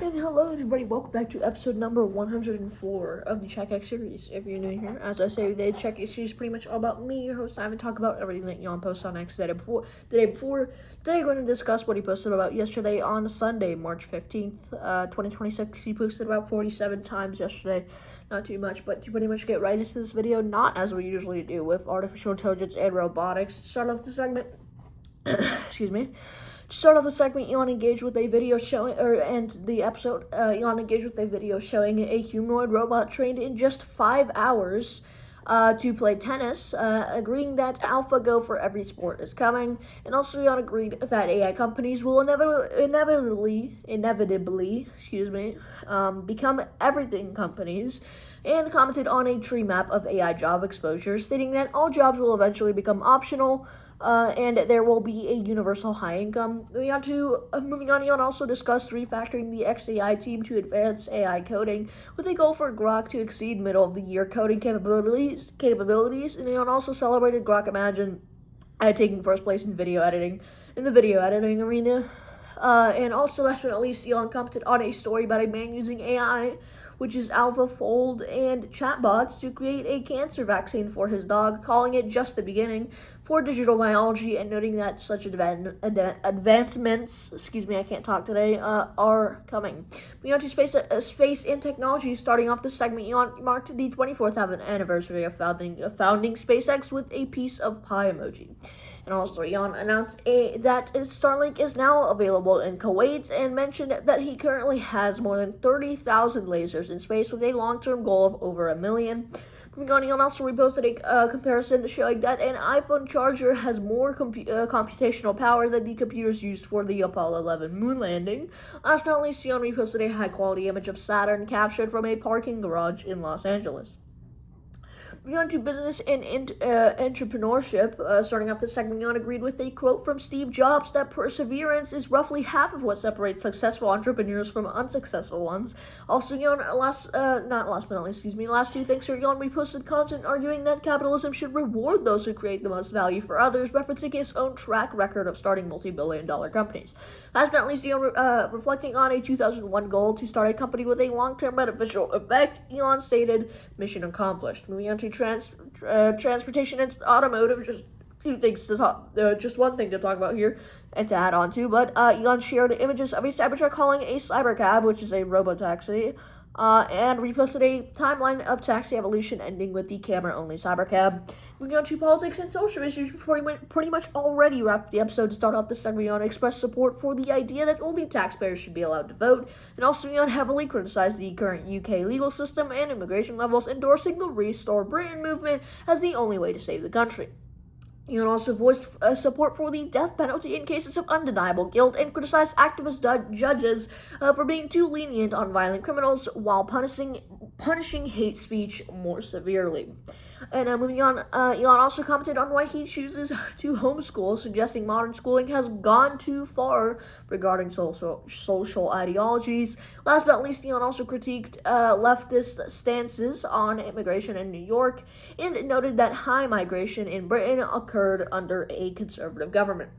And hello everybody, welcome back to episode number 104 of the CheckX series. If you're new here, as I say, the CheckX series is pretty much all about me, your host Simon, talk about everything that Elon posts on X the day before. Today I'm going to discuss what he posted about yesterday on Sunday, March 15th, 2026. He posted about 47 times yesterday. Not too much, but to pretty much get right into this video, not as we usually do with artificial intelligence and robotics. To start off the segment, excuse me. To start off the segment, Elon engaged with a video showing, Elon engaged with a video showing a humanoid robot trained in just 5 hours to play tennis, agreeing that AlphaGo for every sport is coming, and also Elon agreed that AI companies will inevitably, become everything companies, and commented on a tree map of AI job exposure, stating that all jobs will eventually become optional. And there will be a universal high income. Moving on, Elon also discussed refactoring the XAI team to advance AI coding with a goal for Grok to exceed middle of the year coding capabilities. And Elon also celebrated Grok Imagine taking first place in the video editing arena. And also, last but not least, Elon commented on a story about a man using AI, which is AlphaFold and chatbots, to create a cancer vaccine for his dog, calling it just the beginning for digital biology, and noting that such advancements, are coming. Beyond to space and technology, starting off this segment, Elon marked the 24th anniversary of founding SpaceX with a piece of pie emoji. And also, Elon announced that Starlink is now available in Kuwait, and mentioned that he currently has more than 30,000 lasers in space with a long-term goal of over 1 million. Moving on, Elon also reposted a comparison showing that an iPhone charger has more computational power than the computers used for the Apollo 11 moon landing. Last but not least, Elon reposted a high-quality image of Saturn captured from a parking garage in Los Angeles. Beyond to business and entrepreneurship, starting off the segment, Elon agreed with a quote from Steve Jobs that perseverance is roughly half of what separates successful entrepreneurs from unsuccessful ones. Also, Elon, last two thanks to Elon reposted content arguing that capitalism should reward those who create the most value for others, referencing his own track record of starting multi-billion-dollar companies. Last but not least, Elon, reflecting on a 2001 goal to start a company with a long-term beneficial effect, Elon stated, "Mission accomplished." Moving on to transportation and automotive, just one thing to talk about here and to add on to. But Elon shared images of a Cybertruck calling a cybercab, which is a robotaxi, and reposted a timeline of taxi evolution ending with the camera-only cybercab. Moving on to politics and social issues, we pretty much already wrapped the episode. To start off this segment, Elon expressed support for the idea that only taxpayers should be allowed to vote, and also Elon heavily criticized the current UK legal system and immigration levels, endorsing the Restore Britain movement as the only way to save the country. Elon also voiced support for the death penalty in cases of undeniable guilt, and criticized activist judges for being too lenient on violent criminals while punishing hate speech more severely. And moving on, Elon also commented on why he chooses to homeschool, suggesting modern schooling has gone too far regarding social ideologies. Last but not least, Elon also critiqued leftist stances on immigration in New York, and noted that high migration in Britain occurred under a conservative government.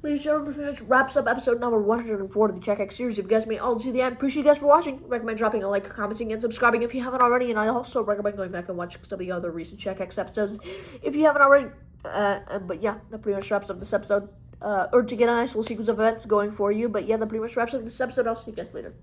Ladies and gentlemen, pretty much wraps up episode number 104 of the CheckX series. If you guys made it all to the end, appreciate you guys for watching. Recommend dropping a like, commenting, and subscribing if you haven't already. And I also recommend going back and watching some of the other recent CheckX episodes if you haven't already. But yeah, that pretty much wraps up this episode. Or to get a nice little sequence of events going for you. But yeah, that pretty much wraps up this episode. I'll see you guys later.